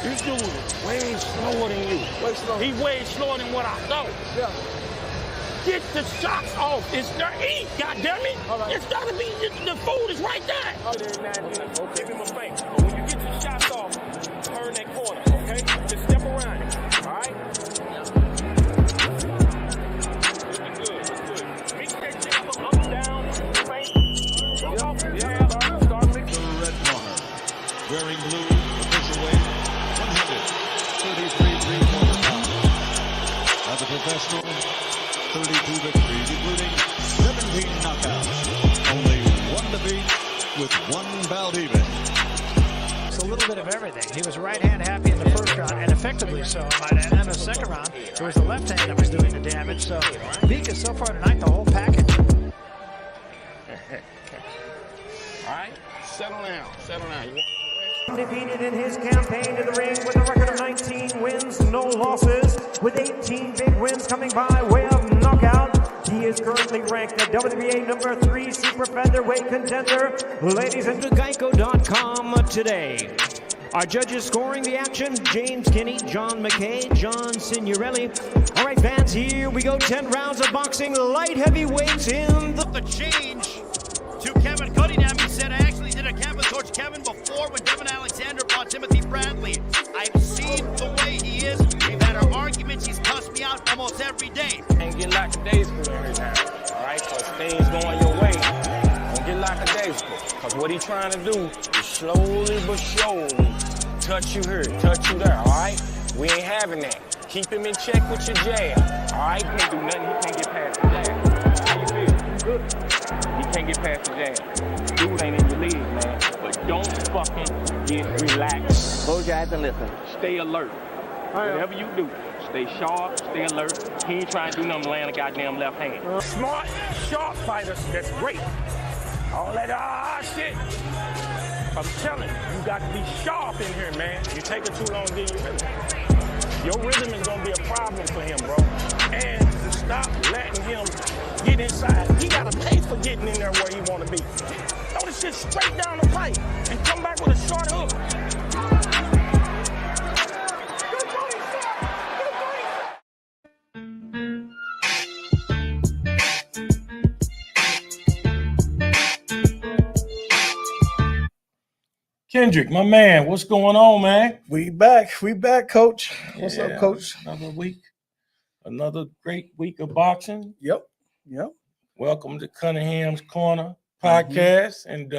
This dude is way slower than you. Way slower. He way slower than what I thought. Yeah. Get the shots off. It's their eat, goddammit. All right. It's gotta be, the food is right there. Okay. Give him a fake. But when you get your shots off, turn that corner, okay? Just step around it, all right? Looking good. Mix that jab up, down, fake. Yeah, start mixing. The red corner, wearing blue, official weight, 133 three-quarter pounds. As a professional, 32 victories, including 17 knockouts. Only one defeat with one bout even. It's a little bit of everything. He was right hand happy in the first round, and effectively so, I might add. And in the second round, it was the left hand that was doing the damage. So, Vika so far tonight, the whole package. All right, settle down. Undefeated in his campaign to the ring with a record of 19 wins, no losses, with 18 big wins coming by way of knockout. He is currently ranked the WBA number 3 super featherweight contender. Ladies and Geico.com today. Our judges scoring the action: James Kinney, John McKay, John Signorelli. All right, fans, here we go. 10 rounds of boxing, light heavyweights in the change to Kevin Cunningham. He said, I actually did a camera towards Kevin before when Devin Alexander fought Timothy Bradley. I've seen the way he is. We've had our arguments. He's cussed me out almost every day. And get lackadaisical every time, all right? Because things going your way. Don't get lackadaisical. Because what he's trying to do is slowly but surely touch you here, touch you there, all right? We ain't having that. Keep him in check with your jab, all right? He can't do nothing. He can't get past the jab. How you feel? Good. He can't get past the jab. Dude ain't in your league, man. But don't fucking get relaxed. Close your eyes and listen. Stay alert. Whatever you do, stay sharp, stay alert. He ain't trying to do nothing laying a goddamn left hand. Smart, sharp fighters, that's great. All that shit. I'm telling you, you got to be sharp in here, man. You take it too long to get your rhythm. Your rhythm is going to be a problem for him, bro. And stop letting him get inside. He got to pay for getting in there where he want to be. Throw this shit straight down the pipe and come back with a short hook. Kendrick, my man, what's going on, man? We back, Coach. What's up, Coach? Another week, another great week of boxing. Yep. Welcome to Cunningham's Corner podcast, and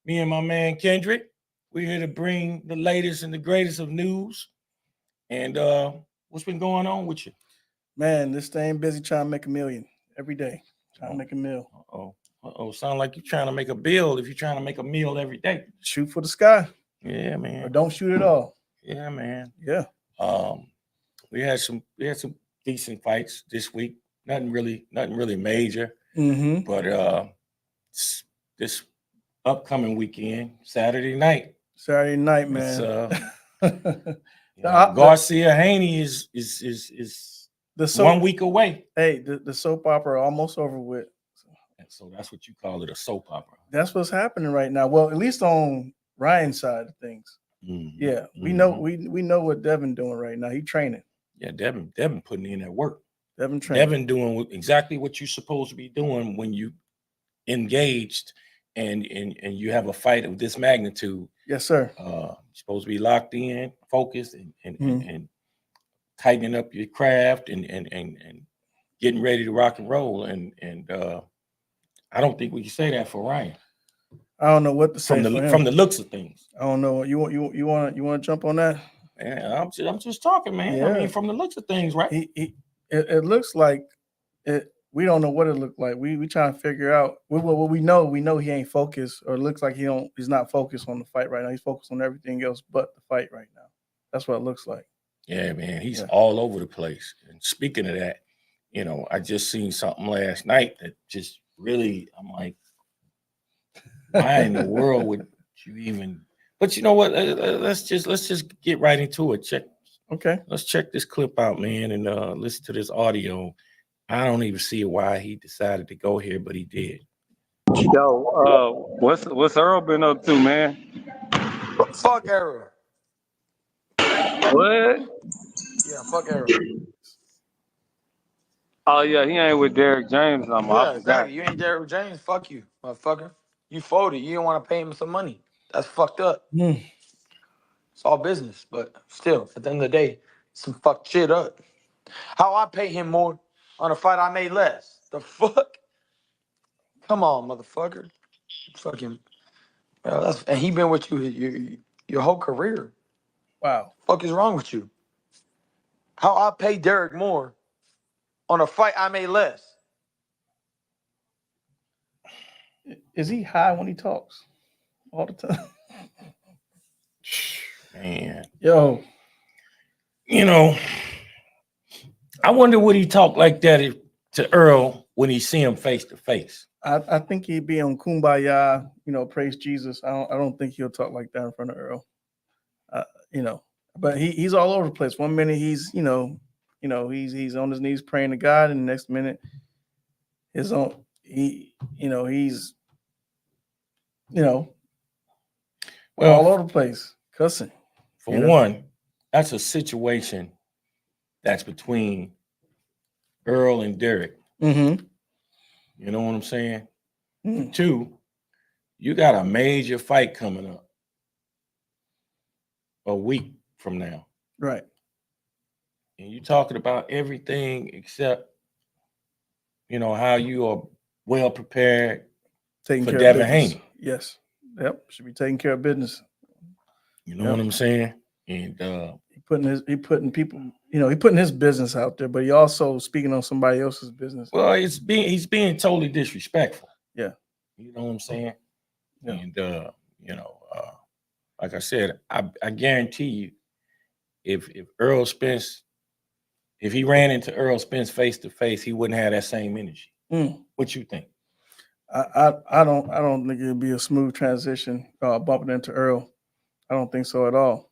me and my man Kendrick, we're here to bring the latest and the greatest of news. And what's been going on with you? Man, this thing busy trying to make $1 million every day. Trying to make $1 million. Sound like you're trying to make a bill if you're trying to make a meal every day. Shoot for the sky. Yeah, man. Or don't shoot at all. Yeah, man. Yeah. We had some decent fights this week. Nothing really major. Mm-hmm. But this upcoming weekend, Saturday night, man. Garcia Haney is the 1 week away. Hey, the soap opera almost over with. So that's what you call it, a soap opera. That's what's happening right now. Well, at least on Ryan's side of things. Mm-hmm. Yeah, we know what Devin doing right now. He training. Yeah, Devin putting in that work. Devin training. Devin doing exactly what you're supposed to be doing when you engaged and you have a fight of this magnitude. Yes, sir. You're supposed to be locked in, focused, and tightening up your craft and getting ready to rock and roll. And I don't think we can say that for Ryan. I don't know what to say from the looks of things. I don't know. You want to jump on that? Yeah, I'm just talking, man. Yeah. I mean, from the looks of things, right? It looks like it. We don't know what it looked like. We trying to figure out what we know. We know he ain't focused, or it looks like he's not focused on the fight right now. He's focused on everything else but the fight right now. That's what it looks like. Yeah, man. He's all over the place. And speaking of that, I just seen something last night that just really, I'm like, why in the world would you even? But you know what? Let's just get right into it. Let's check this clip out, man, and listen to this audio. I don't even see why he decided to go here, but he did. Yo, what's Earl been up to, man? Fuck Earl. What? Yeah, fuck Errol. Oh yeah, he ain't with Derrick James no more. Yeah, I forgot. exactly. You ain't Derrick James. Fuck you, motherfucker. You folded. You don't want to pay him some money. That's fucked up. Mm. It's all business, but still, at the end of the day, some fucked shit up. How I pay him more on a fight I made less? The fuck? Come on, motherfucker. Fucking. Well, and he been with you your whole career. Wow. Fuck is wrong with you? How I pay Derrick more on a fight I made less? Is he high when he talks all the time? Man, Yo, you know, I wonder would he talk like that to Earl when he see him face to face. I think he'd be on Kumbaya, praise Jesus. I don't think he'll talk like that in front of Earl. But he's all over the place. One minute he's he's on his knees praying to God, and the next minute he's all over the place cussing. For one, that's a situation that's between Earl and Derrick. Mm-hmm. You know what I'm saying? Mm-hmm. Two, you got a major fight coming up a week from now. Right. And you talking about everything except, how you are well prepared Taking for care Devin of business. Haney. Yes. Yep. Should be taking care of business. You know what I'm saying? And he putting his business out there, but he also speaking on somebody else's business. Well, he's being totally disrespectful. Yeah. You know what I'm saying? Yeah. And like I said, I guarantee you, if Errol Spence, if he ran into Errol Spence face to face, he wouldn't have that same energy. What you think? I don't think it'd be a smooth transition bumping into Earl. I don't think so at all.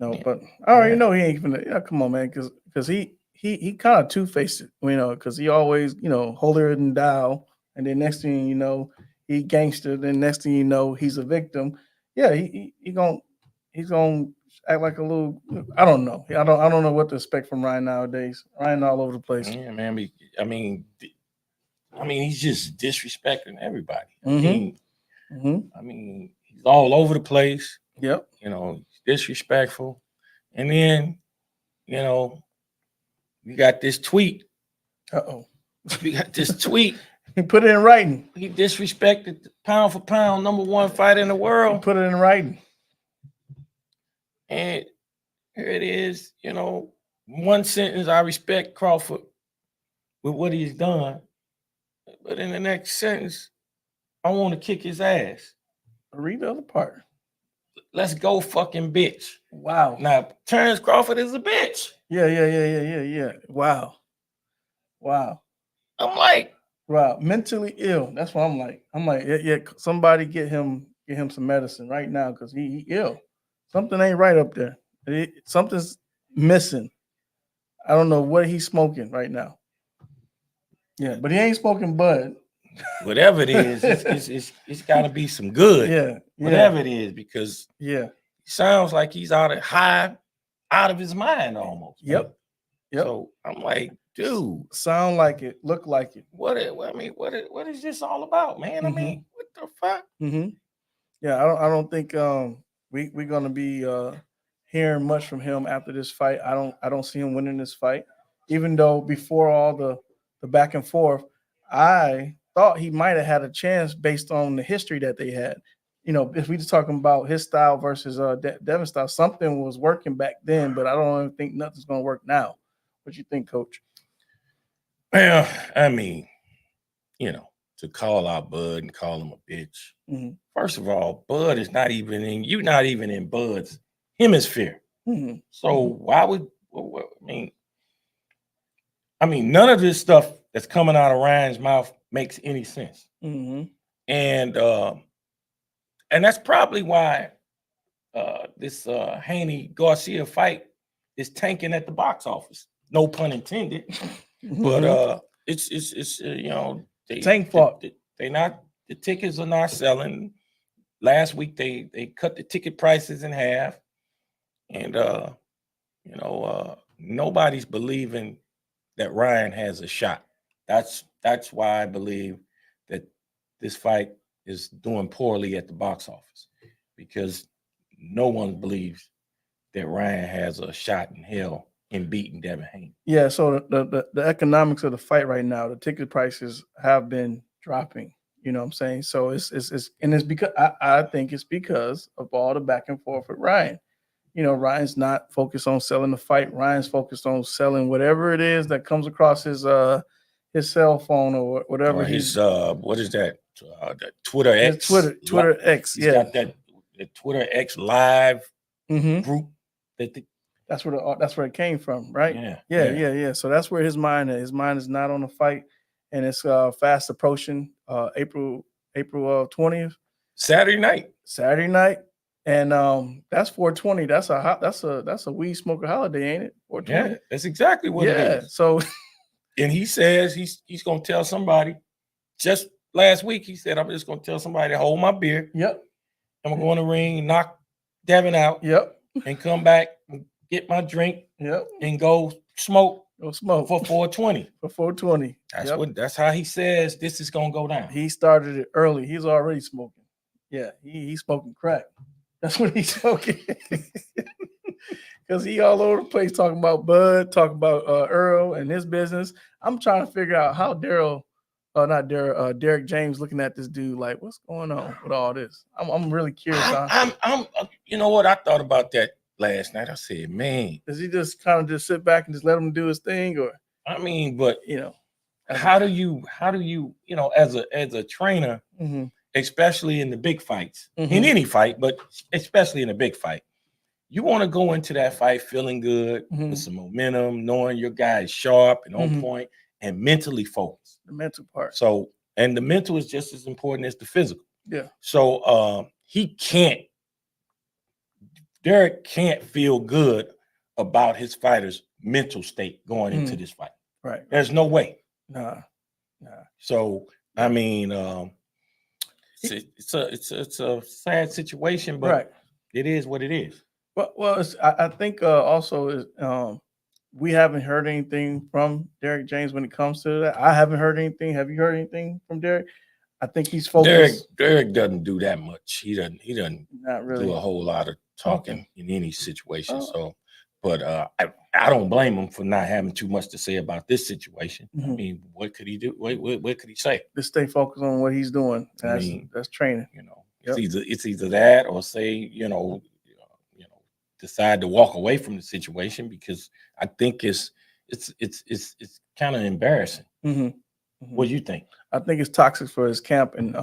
No, yeah. But I already know he ain't gonna. Yeah, come on, man, because he kind of two-faced it, because he always holier than thou, and then next thing you know, he gangster. Then next thing you know, he's a victim. Yeah, he's gonna act like a little. I don't know. I don't know what to expect from Ryan nowadays. Ryan all over the place. Yeah, man. I mean, he's just disrespecting everybody. I mean, he's all over the place. Yep. He's disrespectful. And then, we got this tweet. We got this tweet. He put it in writing. He disrespected the pound for pound #1 fighter in the world. He put it in writing. And here it is, one sentence, I respect Crawford with what he's done. But in the next sentence, I want to kick his ass. Read the other part. Let's go fucking bitch. Wow. Now, Terrence Crawford is a bitch. Yeah. Wow. I'm like, wow, mentally ill. That's what I'm like. Yeah, somebody get him some medicine right now because he ill. Something ain't right up there. Something's missing. I don't know what he's smoking right now. Yeah, but he ain't smoking bud. Whatever it is, it's got to be some good. Yeah. Whatever it is, because he sounds like he's out of his mind almost. Yep. So I'm like, dude, sound like it, look like it. What is this all about, man? I mean, what the fuck? Yeah, I don't think we're gonna be hearing much from him after this fight. I don't see him winning this fight, even though before all the back and forth, I thought he might have had a chance based on the history that they had. If we just talking about his style versus Devin's style, something was working back then, but I don't even think nothing's gonna work now. What you think, Coach? Well, I mean, to call out Bud and call him a bitch. First of all, Bud is not even in Bud's hemisphere. So why would I mean, none of this stuff that's coming out of Ryan's mouth makes any sense. And that's probably why this Haney Garcia fight is tanking at the box office. No pun intended. But it's tank fault. The tickets are not selling. Last week they cut the ticket prices in half, and nobody's believing that Ryan has a shot. That's why I believe that this fight is doing poorly at the box office, because no one believes that Ryan has a shot in hell in beating Devin Haney. Yeah, so the economics of the fight right now, the ticket prices have been dropping. You know what I'm saying? So it's because I think it's because of all the back and forth with Ryan. Ryan's not focused on selling the fight. Ryan's focused on selling whatever it is that comes across his cell phone or whatever. Or his what is that? The Twitter X. Twitter X. He's got that the Twitter X live group. That's where it came from, right? Yeah. Yeah. So that's where his mind is. His mind is not on the fight, and it's fast approaching. April 20th, Saturday night. And that's 420. That's a weed smoker holiday, ain't it? 420. Yeah, that's exactly what it is. So, and he says he's gonna tell somebody. Just last week, he said, "I'm just gonna tell somebody to hold my beer. Yep. I'm gonna go in the ring, knock Devin out. Yep. And come back and get my drink. Yep. And go smoke. For 420. For 420. That's how he says this is gonna go down. He started it early. He's already smoking. Yeah, he's smoking crack. That's what he's smoking. Because he all over the place talking about Bud, talking about Earl and his business. I'm trying to figure out how Derek James looking at this dude like, what's going on with all this? I'm really curious. I'm you know what? I thought about that last night. I said, man, does he just kind of just sit back and just let him do his thing? Or I mean, but how do you as a trainer, especially in the big fights, in any fight, but especially in a big fight, you want to go into that fight feeling good with some momentum, knowing your guy is sharp and on point and mentally focused. The mental part. So, and the mental is just as important as the physical. Yeah. So Derek can't feel good about his fighter's mental state going into this fight. Right. There's no way. Nah. So I mean, it's a sad situation, but it is what it is. Well, I think also we haven't heard anything from Derek James when it comes to that. I haven't heard anything. Have you heard anything from Derek? I think he's focused. Derek doesn't do that much. He doesn't not really do a whole lot of talking in any situation. So, but I don't blame him for not having too much to say about this situation. I mean, what could he do? What could he say? Just stay focused on what he's doing. That's training. It's either that or say, decide to walk away from the situation, because I think it's kind of embarrassing. What do you think? I think it's toxic for his camp, and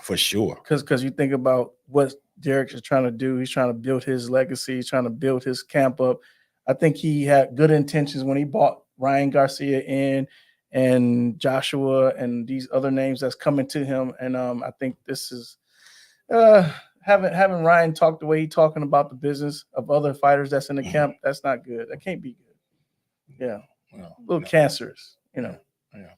for sure, because you think about what Derek is trying to do. He's trying to build his legacy. He's trying to build his camp up. I think he had good intentions when he bought Ryan Garcia in and Joshua and these other names that's coming to him. And I think this is having Ryan talk the way he's talking about the business of other fighters that's in the camp. That's not good. That can't be good. Yeah, a little cancerous. Yeah,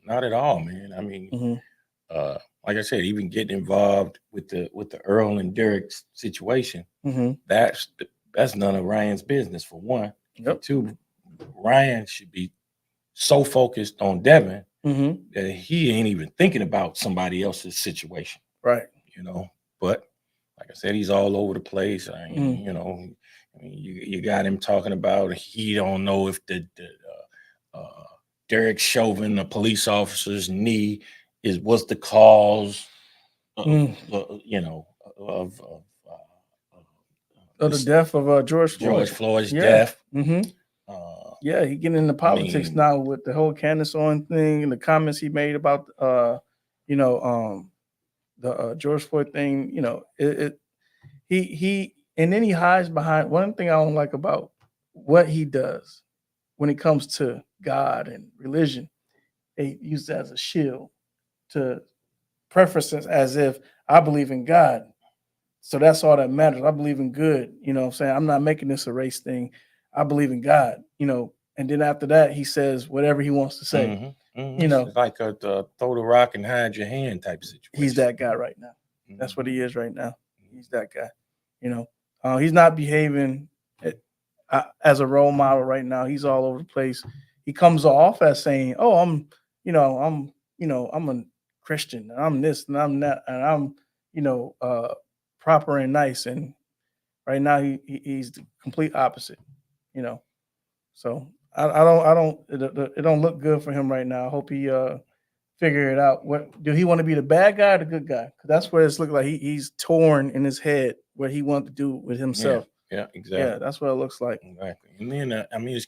not at all, man. I mean, like I said, even getting involved with the Earl and Derek situation, that's none of Ryan's business, for one. For two, Ryan should be so focused on Devin that he ain't even thinking about somebody else's situation. Right. But like I said, he's all over the place. You got him talking about he don't know if the Derek shoving a police officer's knee was the cause of the death of George Floyd's death. Yeah, he getting into politics now with the whole Candace Owens thing and the comments he made about the George Floyd thing. He and then he hides behind one thing I don't like about what he does when it comes to God and religion. They use that as a shield to preface it as if I believe in God. So that's all that matters. I believe in good. You know what I'm saying? I'm not making this a race thing. I believe in God, and then after that, he says whatever he wants to say. It's like a throw the rock and hide your hand type of situation. He's that guy right now. That's what he is right now. He's that guy. He's not behaving. as a role model right now. He's all over the place. He comes off as saying, "Oh, I'm a Christian. And I'm this and I'm that, and I'm proper and nice." And right now he's the complete opposite. So it don't look good for him right now. I hope he figure it out. What do he want to be, the bad guy or the good guy? Because that's what it's looking like. He's torn in his head what he wants to do with himself. Yeah, exactly. Yeah, that's what it looks like. Exactly. And then I mean, this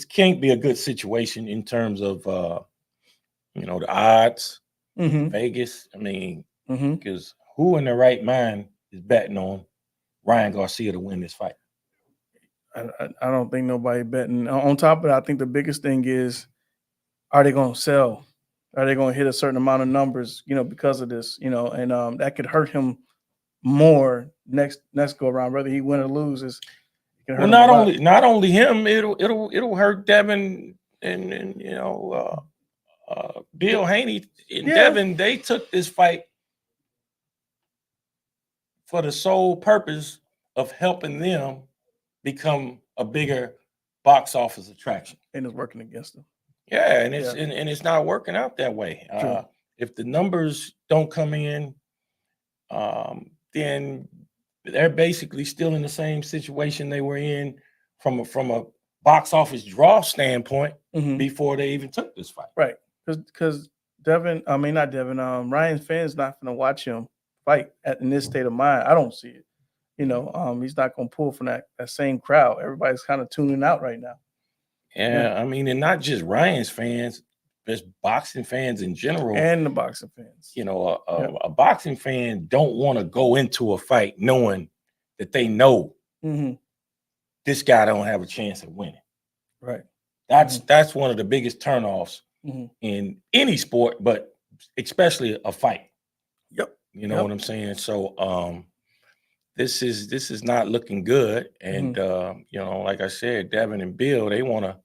can't be a good situation in terms of the odds, Vegas. I mean, because who in their right mind is betting on Ryan Garcia to win this fight? I don't think nobody betting. On top of that, I think the biggest thing is, are they going to sell? Are they going to hit a certain amount of numbers, because of this, and that could hurt him more next go around, whether he win or loses. Well, not only him, it'll hurt Devin and Bill Haney and Devin. They took this fight for the sole purpose of helping them become a bigger box office attraction, and it's working against them. Yeah, and it's not working out that way. If the numbers don't come in, then they're basically still in the same situation they were in from a box office draw standpoint before they even took this fight. Right, because Ryan's fans not going to watch him fight in this state of mind. I don't see it. He's not going to pull from that same crowd. Everybody's kind of tuning out right now. Yeah, I mean, and not just Ryan's fans, there's boxing fans in general. And the boxing fans. A boxing fan don't want to go into a fight knowing that they know this guy don't have a chance of winning. Right. That's one of the biggest turnoffs in any sport, but especially a fight. Yep. You know what I'm saying? So this is not looking good. And like I said, Devin and Bill, they want to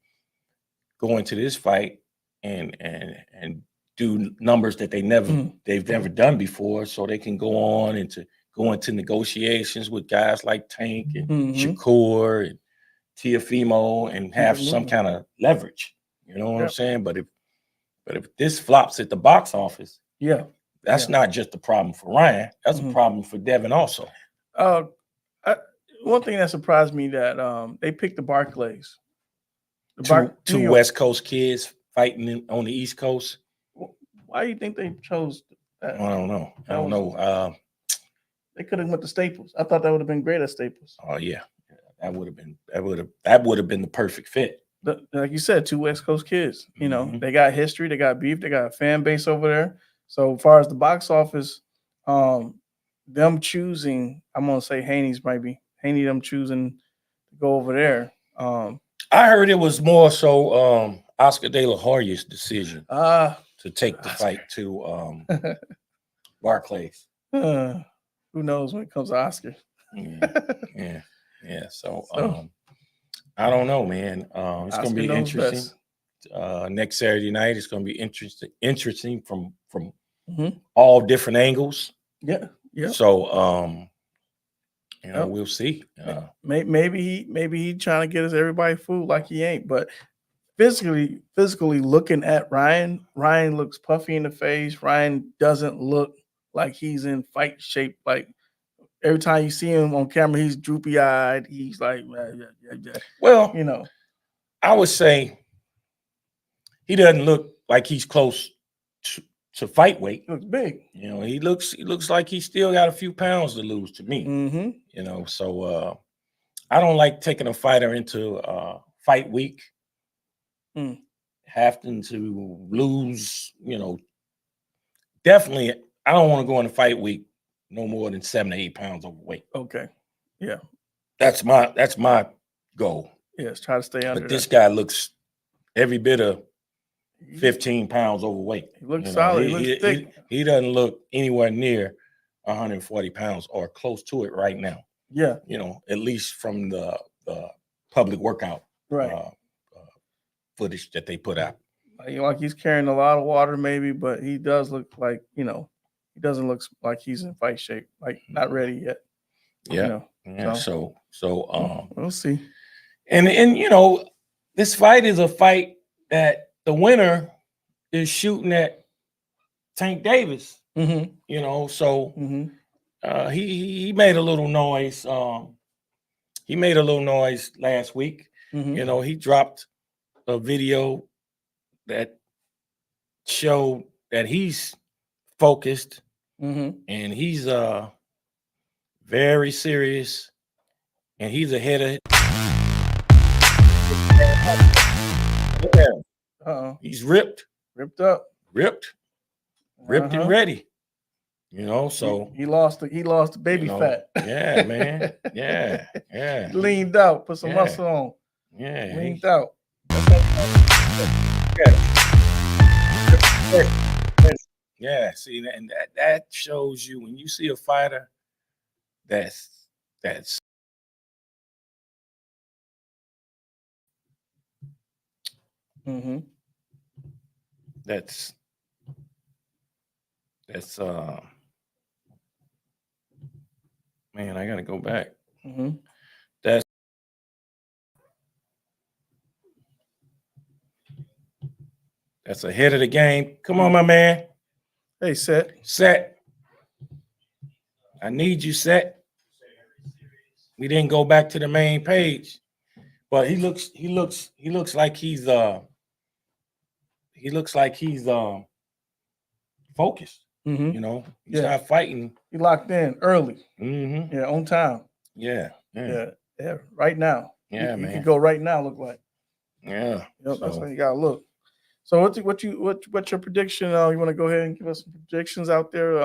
go into this fight and do numbers that they've never done before, so they can go on and to go into negotiations with guys like Tank and Shakur and Teofimo and have some kind of leverage. You know what I'm saying? But if this flops at the box office, that's not just a problem for Ryan. That's a problem for Devin also. One thing that surprised me that they picked the Barclays. Two West Coast kids fighting on the East Coast. Why do you think they chose that? I don't know. They could have went to Staples. I thought that would have been great at Staples. Oh yeah, that would have been the perfect fit. Like you said, two West Coast kids. They got history, they got beef, they got a fan base over there. So as far as the box office, them choosing, I'm gonna say Haney's might be Haney. Them choosing to go over there. I heard it was more so Oscar De La Hoya's decision to take the fight to Barclays. Who knows when it comes to Oscar? Yeah. So I don't know, man. It's going to be interesting. Next Saturday night, it's going to be interesting from all different angles. Yeah. So we'll see. Maybe he trying to get us everybody food like he ain't, but physically looking at Ryan looks puffy in the face. Ryan doesn't look like he's in fight shape. Like every time you see him on camera, he's droopy eyed. He's like, well, I would say he doesn't look like he's close to fight weight. He looks big. He looks like he still got a few pounds to lose to me. So I don't like taking a fighter into fight week, having to lose. Definitely, I don't want to go into fight week no more than 7 to 8 pounds overweight. Okay, yeah, that's my goal. Yes, try to stay under. But this guy looks every bit of 15 pounds overweight. He looks solid. He looks thick. He doesn't look anywhere near 140 pounds or close to it right now. Yeah. At least from the public workout footage that they put out. Like he's carrying a lot of water maybe, but he does look like, he doesn't look like he's in fight shape, like not ready yet. Yeah. So we'll see. And this fight is a fight that the winner is shooting at Tank Davis. So he made a little noise. He made a little noise last week. He dropped a video that showed that he's focused and he's very serious, and he's ahead of. He's ripped up, ripped and ready. So he lost the baby fat. Yeah, man. Yeah. He leaned out, put some muscle on. Yeah, leaned out. Yeah, see, and that shows you when you see a fighter that's that's man, I gotta go back. That's ahead of the game. Come on, my man. Hey, Set. I need you, Set. We didn't go back to the main page, but he looks like he's focused. He's not fighting. He locked in early. Yeah, on time. Yeah. Right now. Yeah, you man. can go right now. Look like. Yeah. That's how you gotta look. So what's your prediction? You want to go ahead and give us some predictions out there?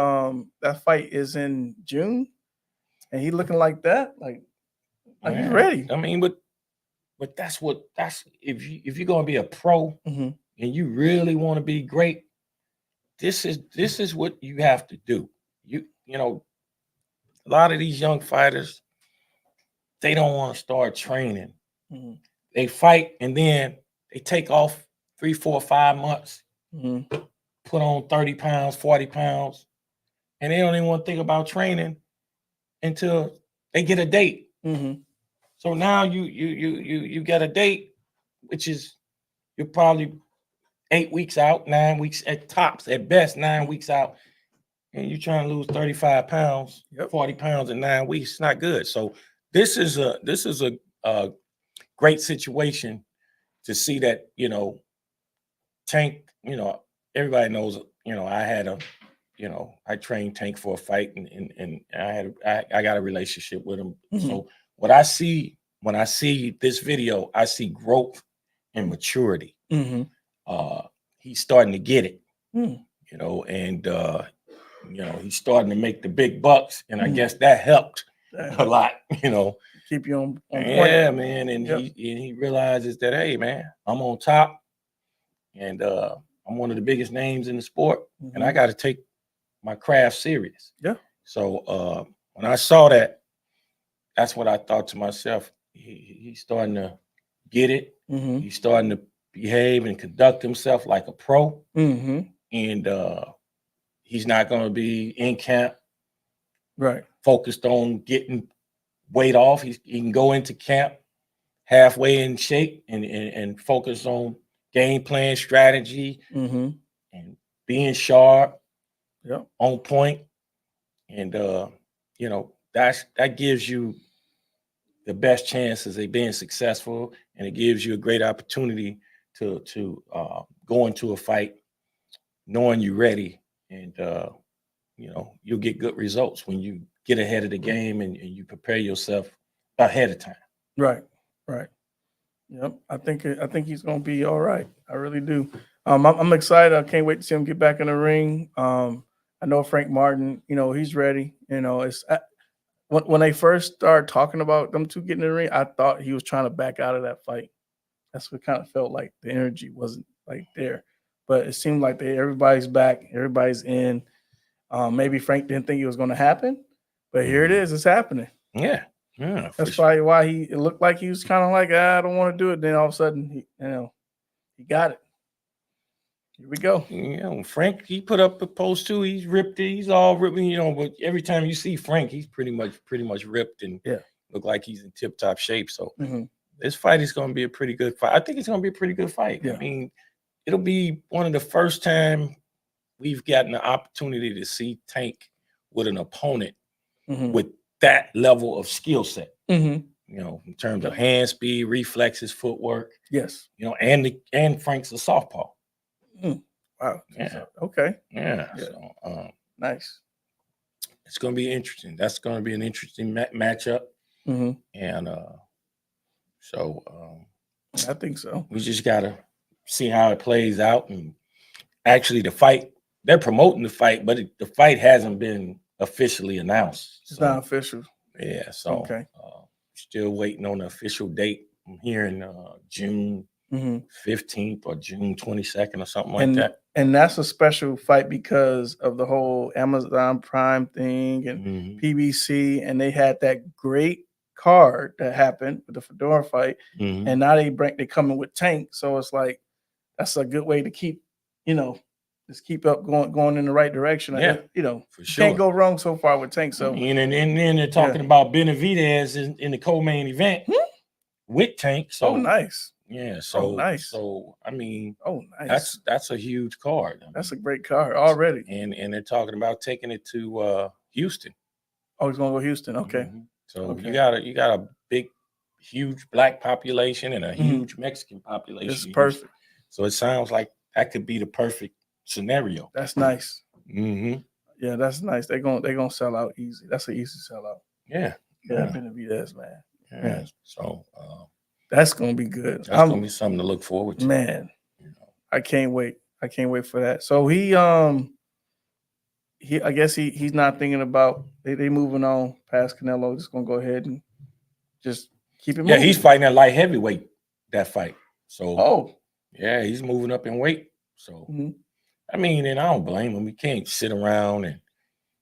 That fight is in June, and he looking like that, like he's ready. I mean, but that's if you're gonna be a pro and you really want to be great, this is what you have to do. You know, a lot of these young fighters, they don't want to start training. They fight and then they take off 3, 4, 5 months, put on 30 pounds, 40 pounds, and they don't even want to think about training until they get a date. So now you get a date, which is you're probably 8 weeks out, 9 weeks at tops, at best 9 weeks out, and you're trying to lose 35 pounds, 40 pounds in 9 weeks. It's not good. So this is a great situation to see that, Tank, everybody knows, I trained Tank for a fight and I got a relationship with him. So what I see when I see this video, I see growth and maturity. He's starting to get it, and he's starting to make the big bucks, and I guess that helped a lot, Keep you on point. Yeah, man, and he realizes that, hey, man, I'm on top, and I'm one of the biggest names in the sport, and I got to take my craft serious. Yeah. So when I saw that, that's what I thought to myself. He's starting to get it. He's starting to behave and conduct himself like a pro. And he's not going to be in camp, focused on getting weight off. He can go into camp halfway in shape and focus on game plan strategy and being sharp, on point. And that gives you the best chances of being successful, and it gives you a great opportunity to go into a fight knowing you're ready, and you'll get good results when you get ahead of the game and you prepare yourself ahead of time. Right. Yep. I think he's gonna be all right. I really do. I'm excited. I can't wait to see him get back in the ring. I know Frank Martin, he's ready. It's when they first started talking about them two getting in the ring, I thought he was trying to back out of that fight. That's what kind of felt like. The energy wasn't like there, but it seemed like everybody's back, everybody's in. Maybe Frank didn't think it was going to happen, but here it is. It's happening. Yeah. That's probably why it looked like he was kind of like, I don't want to do it. Then all of a sudden, he got it. Here we go. You know, Frank, he put up a post too. He's ripped it. He's all ripped, you know, but every time you see Frank, he's pretty much ripped and look like he's in tip-top shape. So this fight is going to be a pretty good fight. I think it's going to be a pretty good fight. Yeah. I mean, it'll be one of the first time we've gotten the opportunity to see Tank with an opponent with that level of skill set. You know, in terms of hand speed, reflexes, footwork. Yes. You know, and Frank's a southpaw. Wow. Yeah. Okay. Yeah. So, nice. It's going to be interesting. That's going to be an interesting matchup. And so I think so. we just got to see how it plays out. And actually, the fight, they're promoting the fight, but the fight hasn't been officially announced. It's not official. Yeah. So still waiting on the official date. I'm hearing June 15th or June 22nd or something like that. And that's a special fight because of the whole Amazon Prime thing and PBC, and they had that great card that happened with the Fedora fight, and now they coming with Tank, so it's like that's a good way to keep, you know, just keep up going in the right direction. You know, for sure. Can't go wrong so far with Tank. So and then they're talking about Benavidez in the co-main event with Tank. So nice. Yeah, so nice. So I mean, nice. That's a huge card. That's a great card already. And they're talking about taking it to Houston. Oh, he's gonna go Houston. Okay. So you got a big, huge black population and a huge Mexican population. This is perfect. So it sounds like that could be the perfect scenario. That's nice. Yeah, that's nice. They're gonna sell out easy. That's an easy sellout. Yeah. Benavidez, man. Yeah. So that's gonna be good. That's gonna be something to look forward to. Man, I can't wait. I can't wait for that. So he I guess he's not thinking about they moving on past Canelo. Just gonna go ahead and just keep it moving. Yeah, he's fighting at light heavyweight that fight. So yeah, he's moving up in weight. So I mean, and I don't blame him. He can't sit around and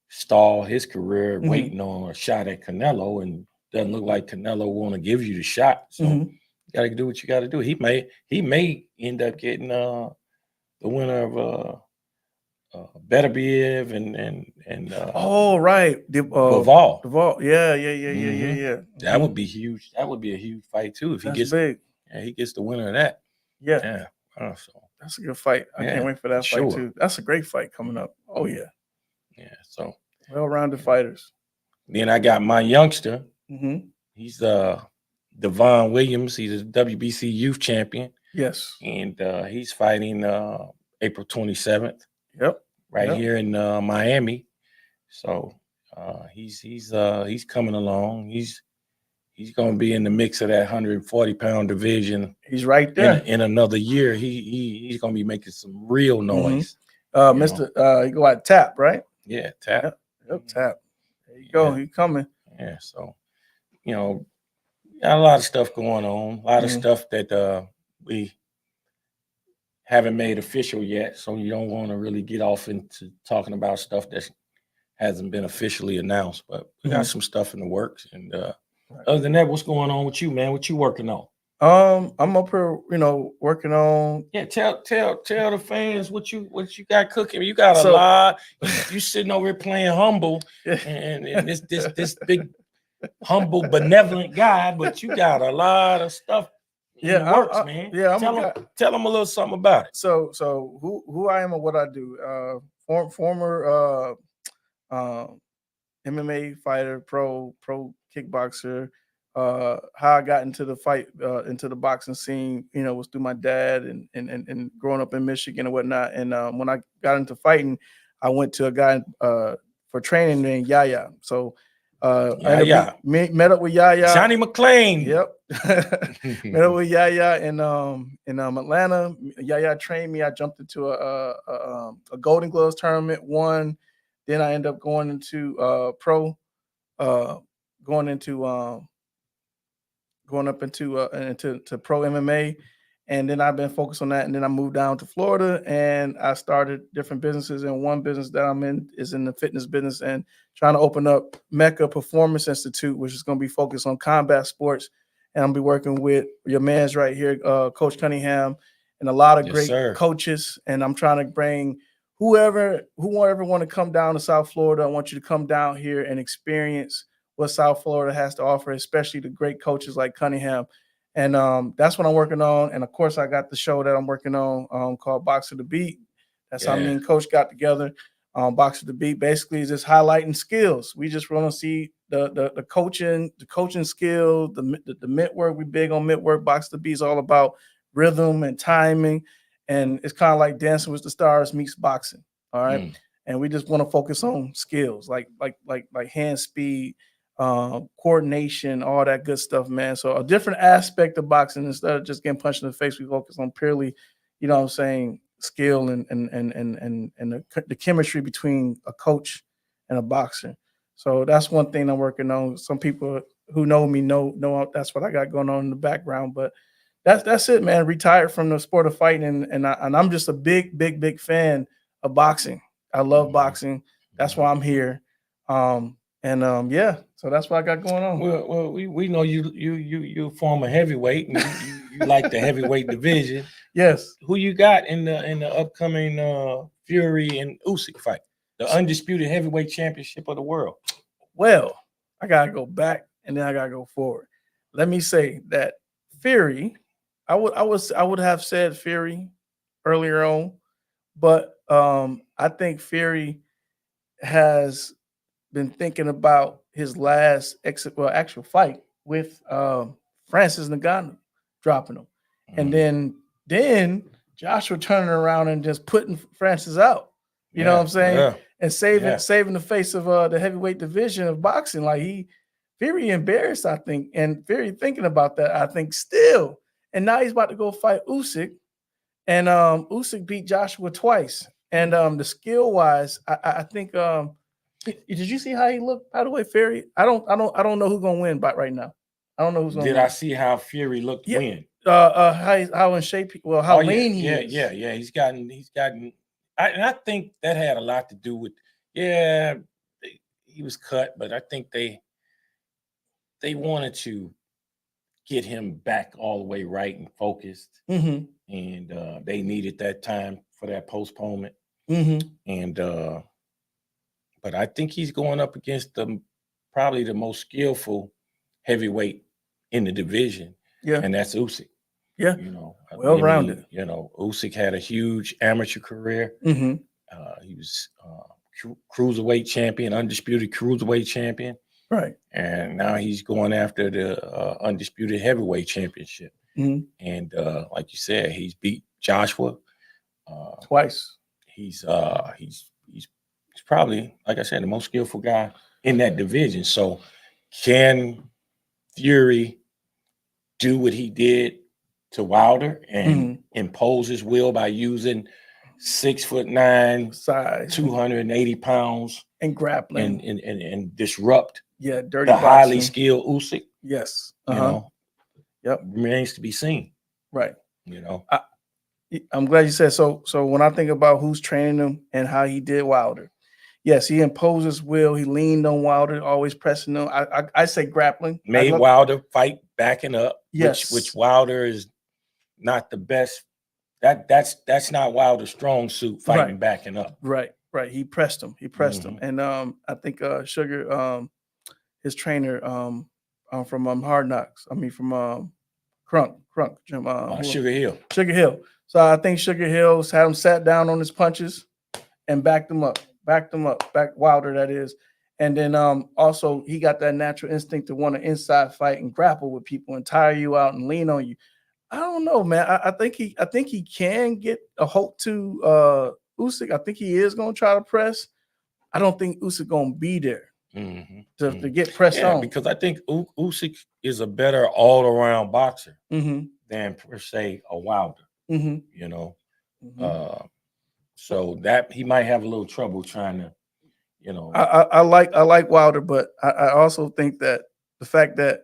stall his career waiting on a shot at Canelo, and doesn't look like Canelo want to give you the shot. So you got to do what you got to do. He may end up getting the winner of Beterbiev and Duval. Yeah. That would be huge. That would be a huge fight too if he gets big. Yeah, he gets the winner of that. Yeah. So that's a good fight. I can't wait for that fight too. That's a great fight coming up. Oh yeah. Yeah. So well-rounded fighters. Then I got my youngster. He's Devon Williams. He's a WBC youth champion. Yes. And he's fighting April 27th. Yep. Right here in Miami. So he's coming along. He's going to be in the mix of that 140-pound division. He's right there. In another year, he's going to be making some real noise. He go out Tap, right? Yeah, Tap. Yep, Tap. There you go. He's coming. Yeah. So, you know, got a lot of stuff going on. A lot of stuff that we haven't made official yet. So you don't want to really get off into talking about stuff that hasn't been officially announced. But we got some stuff in the works. And other than that, what's going on with you, man? What you working on? I'm up here, working on. Yeah, tell the fans what you got cooking. You got a lot. You sitting over here playing humble, and this big humble benevolent guy, but you got a lot of stuff. In the works, man. Yeah, tell them a little something about it. So who I am and what I do. Former MMA fighter, pro kickboxer. How I got into the fight, into the boxing scene, was through my dad and growing up in Michigan and whatnot. And when I got into fighting, I went to a guy for training named Yaya. So met up with Yaya. Johnny McClain. Yep. Met up with Yaya in Atlanta. Yaya trained me. I jumped into a Golden Gloves tournament, won. Then I ended up going into going up into pro MMA, and then I've been focused on that. And then I moved down to Florida, and I started different businesses. And one business that I'm in is in the fitness business, and trying to open up Mecca Performance Institute, which is going to be focused on combat sports. And I'll be working with your man's right here, Coach Cunningham, and a lot of Yes, great sir. coaches. And I'm trying to bring whoever want to come down to South Florida. I want you to come down here and experience what South Florida has to offer, especially the great coaches like Cunningham. And that's what I'm working on. And of course, I got the show that I'm working on called Box of the Beat. That's how me and Coach got together. Box of the Beat basically is just highlighting skills. We just want to see the coaching skill, the mitt work. We big on mitt work. Box of the Beat is all about rhythm and timing, and it's kind of like Dancing with the Stars meets boxing. All right, and we just want to focus on skills like hand speed, coordination, all that good stuff, man. So a different aspect of boxing. Instead of just getting punched in the face, we focus on purely, you know what I'm saying, skill and the chemistry between a coach and a boxer. So that's one thing I'm working on. Some people who know me know that's what I got going on in the background. But that's it, man. Retired from the sport of fighting, and I'm just a big fan of boxing. I love boxing. That's why I'm here. Yeah, so that's what I got going on. Well, we know you form a heavyweight, and you like the heavyweight division. Yes. Who you got in the upcoming Fury and Usyk fight, the undisputed heavyweight championship of the world? Well, I gotta go back and then I gotta go forward. Let me say that Fury, I would have said Fury earlier on, but I think Fury has been thinking about his last actual fight with Francis Ngannou, dropping him, and then Joshua turning around and just putting Francis out. You know what I'm saying? And saving the face of the heavyweight division of boxing. Like Fury embarrassed, I think, and Fury thinking about that, I think, still. And now he's about to go fight Usyk, and Usyk beat Joshua twice. And the skill wise, I think. Did you see how he looked? By the way, Fury, I don't know who's gonna win, but right now, I don't know who's gonna win. Did I see how Fury looked win? How in shape? Well, how lean he is. Yeah. He's gotten. I think that had a lot to do with. Yeah, he was cut, but I think they wanted to get him back all the way right and focused, and they needed that time for that postponement, and. But I think he's going up against probably the most skillful heavyweight in the division. Yeah. And that's Usyk. Yeah. You know, well-rounded. You know, Usyk had a huge amateur career. He was cruiserweight champion, undisputed cruiserweight champion. Right. And now he's going after the undisputed heavyweight championship. And like you said, he's beat Joshua twice. He's probably, like I said, the most skillful guy in that division. So can Fury do what he did to Wilder and impose his will by using 6'9", size, 280 pounds, and grappling and disrupt dirty the boxing. highly skilled Usyk? Yes. You know, remains to be seen. Right. You know, I'm glad you said so. So when I think about who's training him and how he did Wilder, yes, he imposed his will. He leaned on Wilder, always pressing him. I say grappling. Made Wilder fight backing up. Yes, which Wilder is not the best. That's not Wilder's strong suit, fighting backing up. Right. He pressed him. Him, and I think Sugar, his trainer, from Hard Knocks. I mean from Crunk, Jim. Sugar Hill. So I think Sugar Hill had him sat down on his punches and backed him up. Back Wilder, that is. And then also he got that natural instinct to want to inside fight and grapple with people and tire you out and lean on you. I don't know, man. I think he can get a hold to Usyk. I think he is going to try to press. I don't think Usyk going to be there to get pressed on. Because I think Usyk is a better all-around boxer than per se a Wilder. You know, so that he might have a little trouble trying to, you know. I like Wilder, but I also think that the fact that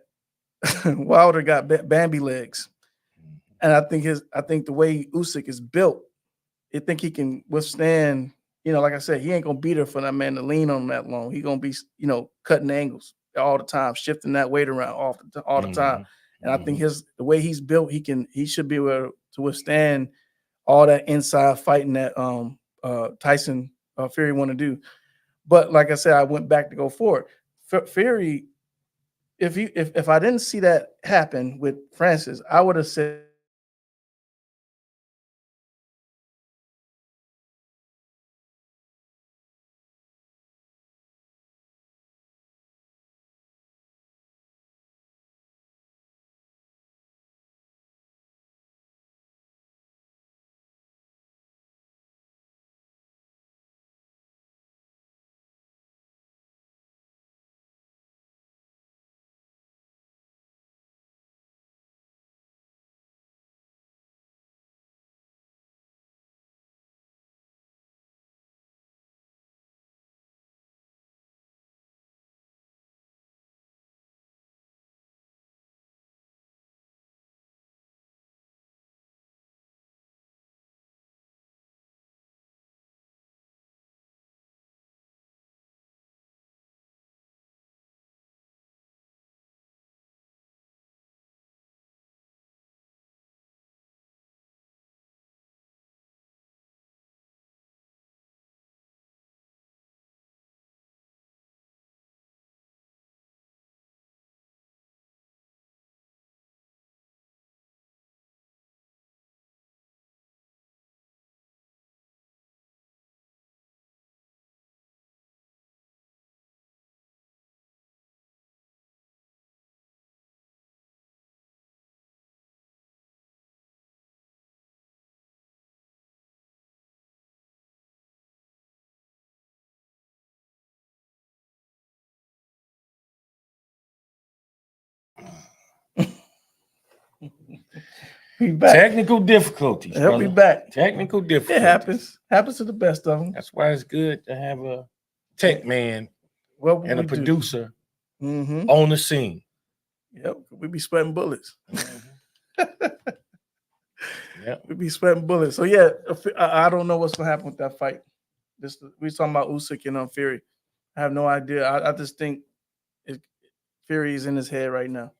Wilder got Bambi legs, and I think the way Usyk is built, I think he can withstand. You know, like I said, he ain't gonna be there for that man to lean on that long. He gonna be, you know, cutting angles all the time, shifting that weight around all the time. And I think the way he's built, he should be able to withstand all that inside fighting that Tyson Fury want to do. But like I said, I went back to go for it. Fury, if I didn't see that happen with Francis, I would have said Technical difficulties. He'll be back. Technical difficulties. It happens. Happens to the best of them. That's why it's good to have a tech man and a producer on the scene. Yep, we be sweating bullets. Yeah, we be sweating bullets. So yeah, I don't know what's gonna happen with that fight. We talking about Usyk and Fury. I have no idea. I just think Fury is in his head right now.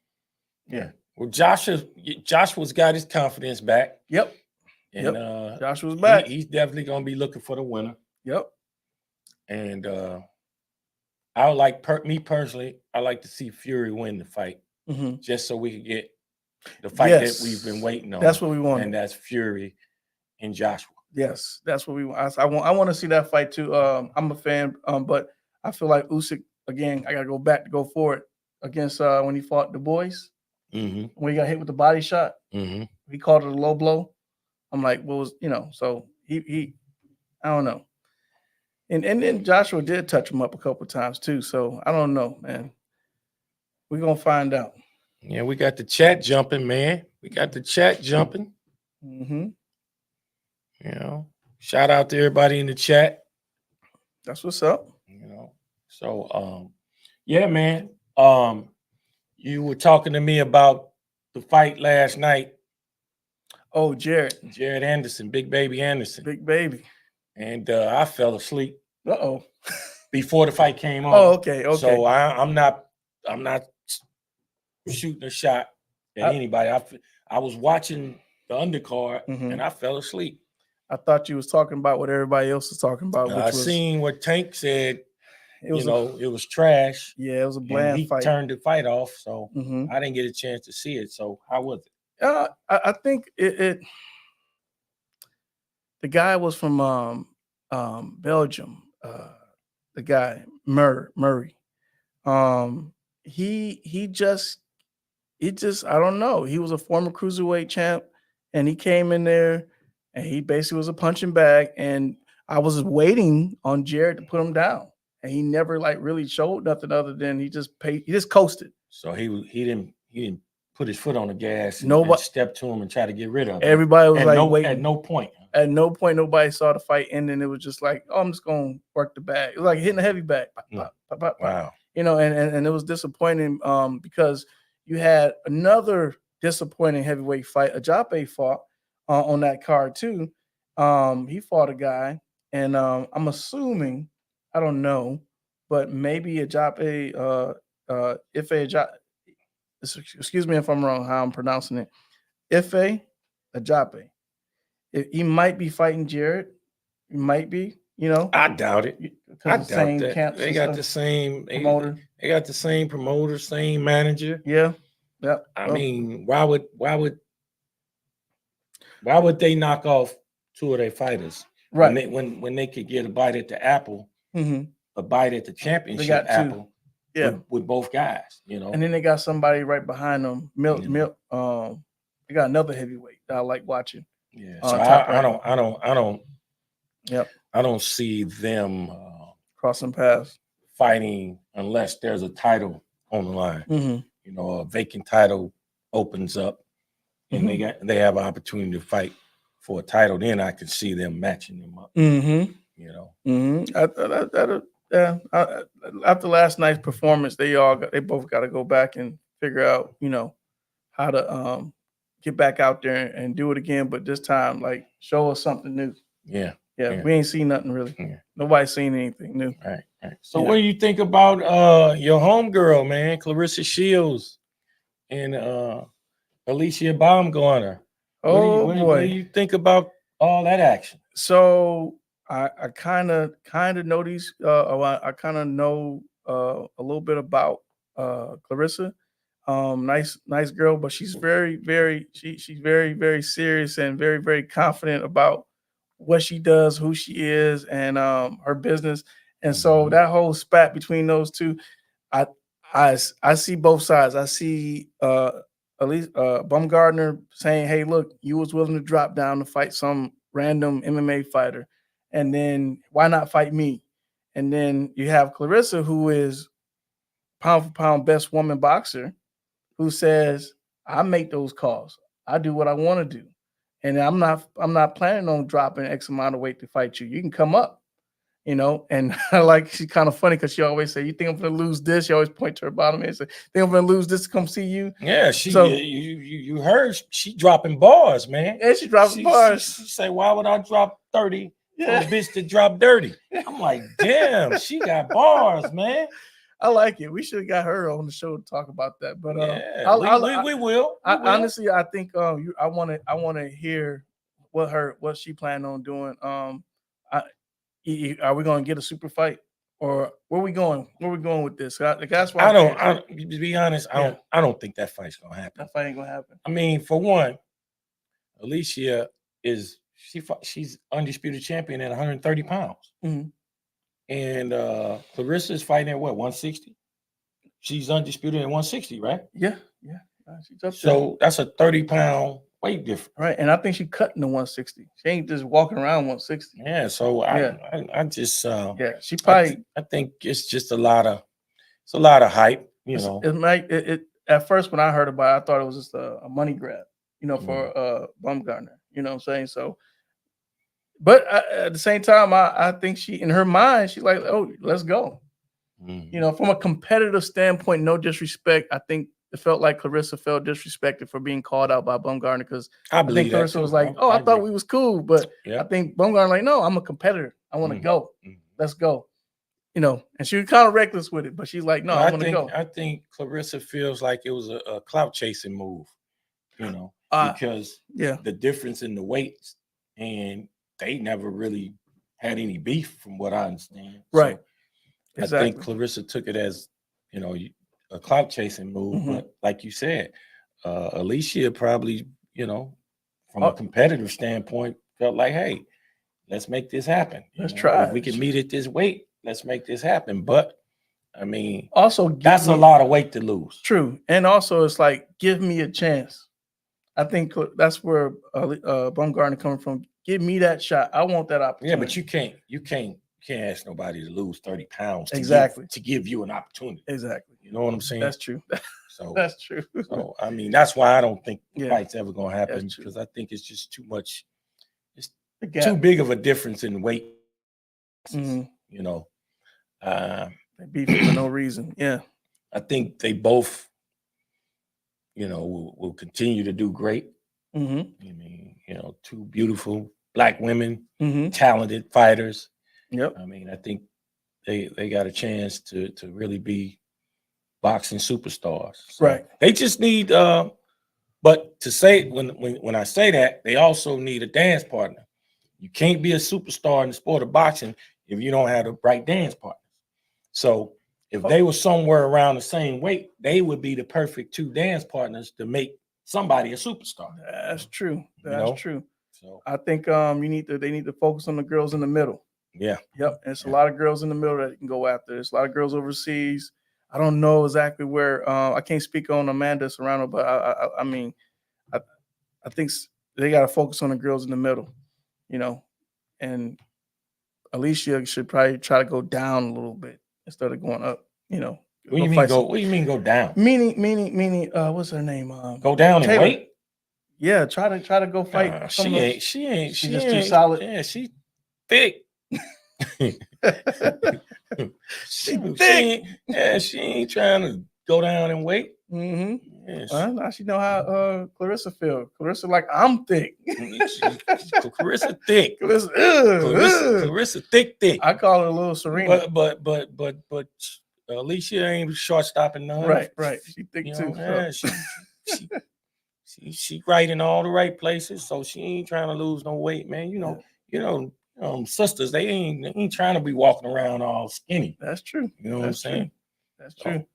Yeah. Well, Joshua's got his confidence back. Yep. And Joshua's back. He's definitely gonna be looking for the winner. Yep. And I would like me personally, I like to see Fury win the fight, just so we can get the fight that we've been waiting on. That's what we want, and that's Fury and Joshua. Yes, that's what we want. I want to see that fight too. I'm a fan, but I feel like Usyk again. I gotta go back to go for it against when he fought the boys. When he got hit with the body shot, he called it a low blow. I'm like, what was So he I don't know. And then Joshua did touch him up a couple of times too. So I don't know, man. We're gonna find out. Yeah, we got the chat jumping, man. We got the chat jumping. Shout out to everybody in the chat. That's what's up. So yeah, man. You were talking to me about the fight last night. Oh, Jared Anderson, Big Baby Anderson. Big Baby. And I fell asleep. Uh-oh. Before the fight came on. Oh, okay. So I'm not shooting a shot at anybody. I was watching the undercard and I fell asleep. I thought you was talking about what everybody else was talking about. I seen what Tank said. It was trash. Yeah, it was a bland fight. He turned the fight off, so I didn't get a chance to see it. So how was it? I think it. The guy was from Belgium. The guy Murray. He just I don't know. He was a former cruiserweight champ, and he came in there, and he basically was a punching bag. And I was waiting on Jared to put him down, and he never really showed nothing other than he just coasted. So he didn't put his foot on the gas and step to him and try to get rid of him. Everybody was waiting. At no point. At no point nobody saw the fight end, and it was just like, oh, I'm just gonna work the bag. It was like hitting a heavy bag. Wow. And it was disappointing because you had another disappointing heavyweight fight. Ajape fought on that card too. He fought a guy, and I'm assuming, I don't know, but maybe Ajape, excuse me if I'm wrong how I'm pronouncing it. Ajape. He might be fighting Jared. He might be, you know. I doubt it. I doubt that. Camps They got the same promoter. They got the same promoter, same manager. Yeah. Yeah. I mean, why would they knock off two of their fighters? Right. When they could get a bite at the apple, a bite at the championship apple. Yeah. With both guys, you know. And then they got somebody right behind them. They got another heavyweight that I like watching. Yeah. So I don't. Yep. I don't see them crossing paths fighting unless there's a title on the line. You know, a vacant title opens up, and they have an opportunity to fight for a title. Then I can see them matching them up. You know. After last night's performance, they both got to go back and figure out, you know, how to get back out there and do it again. But this time, like, show us something new. Yeah. We ain't seen nothing really. Nobody's seen anything new. Right. So what do you think about your homegirl, man, Clarissa Shields and Alicia Baumgartner? What do you think about all that action? So I kind of know these. I kind of know a little bit about Clarissa. Nice girl, but she's very, very serious and very, very confident about what she does, who she is, and her business. And so that whole spat between those two, I see both sides. I see at least Baumgartner saying, "Hey, look, you was willing to drop down to fight some random MMA fighter, and then why not fight me?" And then you have Clarissa, who is pound for pound best woman boxer, who says, "I make those calls. I do what I want to do, and I'm not planning on dropping X amount of weight to fight you. You can come up." You know, and I like, she's kind of funny because she always say, "You think I'm going to lose this?" She always point to her bottom and say, "Think I'm going to lose this to come see you?" Yeah, you heard she dropping bars, man. Yeah, she dropping bars. She say, "Why would I drop 30 for a bitch to drop dirty?" I'm like, damn, she got bars, man. I like it. We should have got her on the show to talk about that. But we will. Honestly, I think I want to hear what she planned on doing. Are we going to get a super fight, or where we going? Where we going with this? That's why to be honest, I don't think that fight's gonna happen. That fight ain't gonna happen. I mean, for one, Alicia she's undisputed champion at 130 pounds, and Clarissa is fighting at what, 160? She's undisputed at 160, right? Yeah. She's up so that's a 30-pound weight difference, right? And I think she cutting the 160. She ain't just walking around 160. Yeah. So I just she probably. I think it's just a lot of hype. You know, it at first when I heard about it, I thought it was just a money grab. You know, for Baumgartner. You know what I'm saying? So, but at the same time, I think she, in her mind, she's like, "Oh, let's go." You know, from a competitive standpoint, no disrespect, I think it felt like Clarissa felt disrespected for being called out by Baumgartner, because I think Clarissa was like, "Oh, I thought we was cool," but I think Baumgartner like, "No, I'm a competitor. I want to go. Let's go." You know, and she was kind of reckless with it, but she's like, "No, I want to go." I think Clarissa feels like it was a clout chasing move, you know, because the difference in the weights, and they never really had any beef, from what I understand. Right. So I think Clarissa took it as, you know, a clout chasing move, but like you said, Alicia probably, you know, from a competitive standpoint, felt like, "Hey, let's make this happen. Let's try. If we can meet at this weight, let's make this happen." But I mean, also that's a lot of weight to lose. True, and also it's like, give me a chance. I think that's where Baumgartner coming from. Give me that shot. I want that opportunity. Yeah, but you can't ask nobody to lose 30 pounds to give you an opportunity. Exactly. You know what I'm saying? That's true. So that's true. So I mean, that's why I don't think the fight's ever gonna happen, because I think it's just too much. It's too big of a difference in weight. You know, they beef for no reason. Yeah, I think they both, you know, will continue to do great. I mean, you know, two beautiful Black women, talented fighters. Yep. I mean, I think they got a chance to really be boxing superstars. So right. They just need But to say when I say that, they also need a dance partner. You can't be a superstar in the sport of boxing if you don't have the right dance partners. So if they were somewhere around the same weight, they would be the perfect two dance partners to make somebody a superstar. That's true. That's You know? true. So I think they need to focus on the girls in the middle. Yeah. Yep. And it's a lot of girls in the middle that you can go after. There's a lot of girls overseas. I don't know exactly where. I can't speak on Amanda Serrano, but I mean, I think they got to focus on the girls in the middle, you know, and Alicia should probably try to go down a little bit instead of going up, you know. What do you mean go? What do you mean go down? Meaning, what's her name? Go down in weight? Yeah, try to go fight. She ain't. She's just too solid. Yeah, she thick. she thick. She ain't trying to go down in weight. Mm-hmm. Yes. Now she know how Clarissa feel. Clarissa like, I'm thick. Clarissa thick. Clarissa thick. I call her a little Serena. But Alicia ain't short stopping none. Right. She thick too. Yeah, she right in all the right places, so she ain't trying to lose no weight, man. You know, sisters, they ain't trying to be walking around all skinny. That's true. You know what I'm saying? That's true.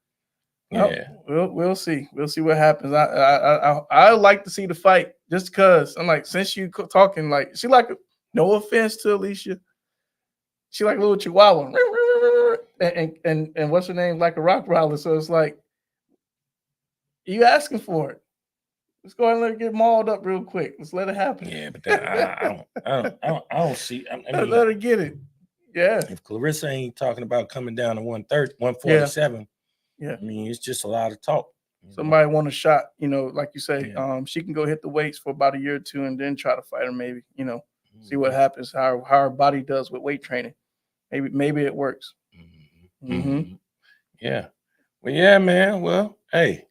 Yeah. We'll see. We'll see what happens. I like to see the fight just because I'm like, since you talking like she like, no offense to Alicia, she like a little chihuahua, and what's her name, like a rock growler. So it's like, you asking for it. Let's go ahead and let her get mauled up real quick. Let's let it happen. Yeah, but I don't see. I mean, let her get it. Yeah. If Clarissa ain't talking about coming down to 130, 147. Yeah. I mean, it's just a lot of talk. Somebody want a shot, you know, like you say, she can go hit the weights for about a year or two and then try to fight her, maybe, you know, see what happens, how her body does with weight training. Maybe it works. Yeah. Well, yeah, man. Well, hey,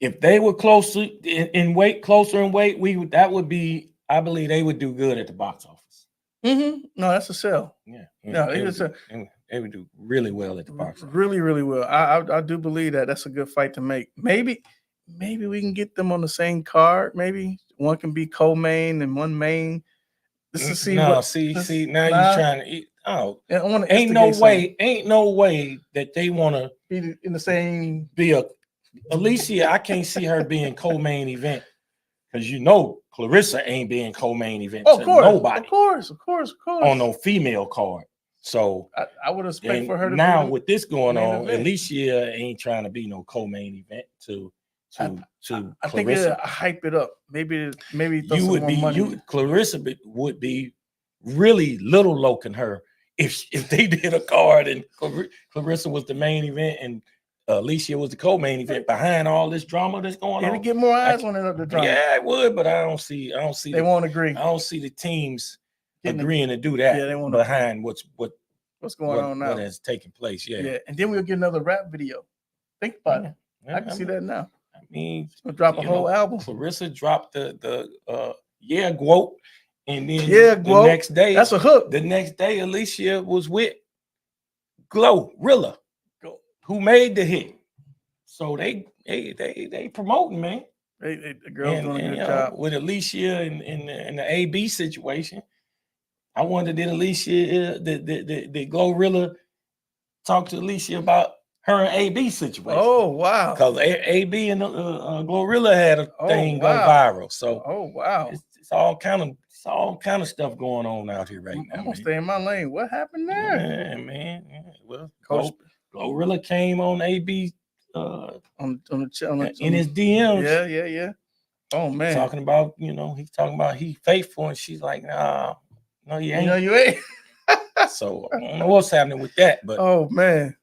if they were closer in weight, that would be, I believe they would do good at the box office. No, that's a sell. Yeah. No, they would do really well at the box office. Really, really well. I do believe that's a good fight to make. Maybe we can get them on the same card. Maybe one can be co-main and one main. This is see. No, see. Now you're trying to eat. Oh, ain't no way that they want to be in the same. Be a Alicia. I can't see her being co-main event because Clarissa ain't being co-main event. Of course, nobody. Of course. On no female card. So I would expect for her to now be with this going on, event. Alicia ain't trying to be no co-main event to I think it'll hype it up. Maybe you would be Clarissa would be really little loking her if they did a card and Clarissa was the main event and Alicia was the co-main event behind all this drama that's going on. It'll get more eyes on it. The drama. Yeah, it would, but I don't see. They won't agree. I don't see the teams agreeing to do that. Yeah, they won't behind what's going on now. What has taken place? Yeah. And then we'll get another rap video. Think about it. I can see that now. I mean, we'll drop a whole album. Clarissa dropped the Guote, and then the next day that's a hook. The next day, Alicia was with Glorilla, who made the hit. So they promoting, man. The girls doing a good job with Alicia in the AB situation. I wonder did Alicia the Glorilla talk to Alicia about her and AB situation? Oh wow! Because AB and Glorilla had a thing go viral. So it's all kind of stuff going on out here right now. I'm gonna stay in my lane. What happened there? Yeah, man. Yeah. Well, Glorilla came on AB in his DMs. Yeah. Oh man, talking about he's talking about he faithful, and she's like, nah, no, you ain't. No, you ain't. So I don't know what's happening with that, but oh man,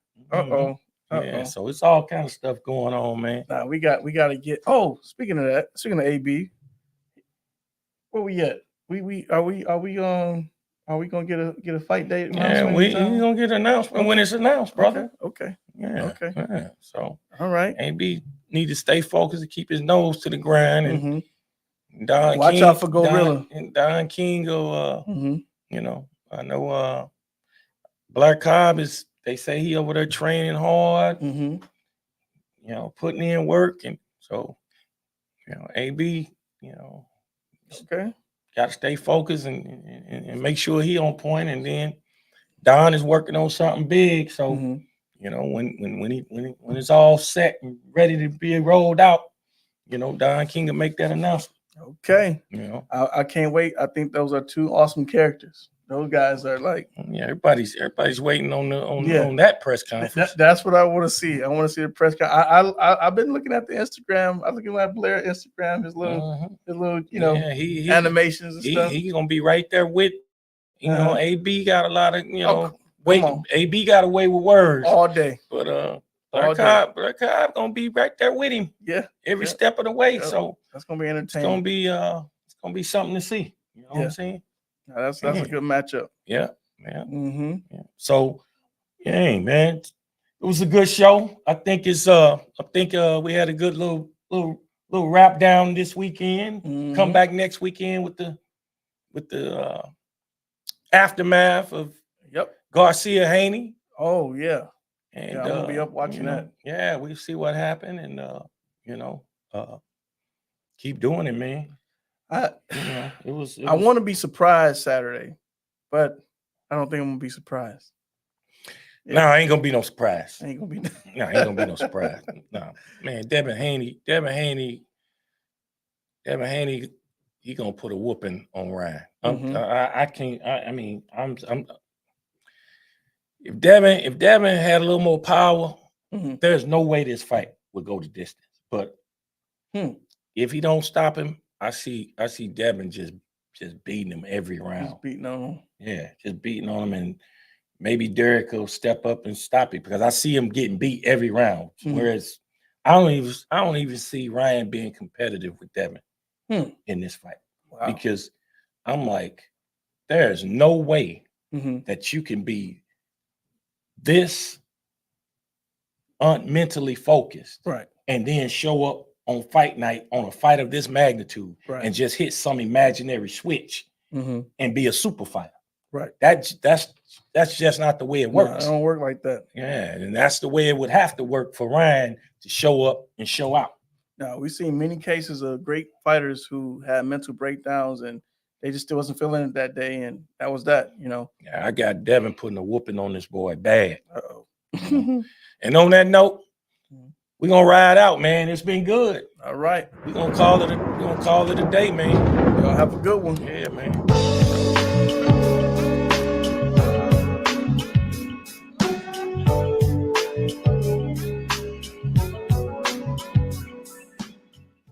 yeah. So it's all kind of stuff going on, man. Nah, we got to get. Oh, speaking of AB, where we at? Are we gonna get a fight date? Yeah, we gonna get an announcement when it's announced, brother. Okay. Yeah. Okay. Yeah. So all right. AB need to stay focused and keep his nose to the grind and watch out for Gorilla. Don King go I know Black Cobb they say he over there training hard, putting in work, and So, you know, AB, you know, Okay. got to stay focused and make sure he on point. And then Don is working on something big. So, you know, when it's all set and ready to be rolled out, you know, Don King will make that announcement. Okay. You know, I can't wait. I think those are two awesome characters. Those guys are like, yeah, everybody's waiting on that press conference. That's what I want to see. I want to see the press conference. I've been looking at the Instagram. I'm looking at Blair Instagram, his little you know, animations and stuff. He's gonna be right there with, you know, AB got a lot of, you know, AB got away with words all day. But Blair Cobb gonna be right there with him. Yeah, every step of the way. So that's gonna be entertaining. It's gonna be something to see. You know what I'm saying? That's a good matchup. Yeah, man. Yeah. So, yeah, man, it was a good show. I think we had a good little wrap down this weekend. Come back next weekend with the aftermath of Garcia Haney. Oh yeah. And I'm gonna be up watching that. Yeah, we see what happened, and you know, keep doing it, man. I was want to be surprised Saturday, but I don't think I'm gonna be surprised. No, I ain't gonna be no surprise. Ain't gonna be. No, ain't gonna be no surprise. No, man, Devin Haney, he gonna put a whooping on Ryan. I can't. I mean, I'm. If Devin had a little more power, there's no way this fight would go the distance. But if he don't stop him, I see Devin just beating him every round. Just beating on him. Yeah, just beating on him, and maybe Derek will step up and stop it, because I see him getting beat every round. Whereas I don't even see Ryan being competitive with Devin in this fight. Wow. Because I'm like, there's no way that you can be this mentally focused, right, and then show up on fight night on a fight of this magnitude, and just hit some imaginary switch and be a super fighter. Right. That's just not the way it works. No, it don't work like that. Yeah, and that's the way it would have to work for Ryan to show up and show out. Now, we've seen many cases of great fighters who had mental breakdowns and they just still wasn't feeling it that day, and that was that, you know. Yeah, I got Devin putting a whooping on this boy bad. Uh-oh. And on that note, we're gonna ride out, man. It's been good. All right. We're gonna call it a day, man. Y'all have a good one. Yeah, man.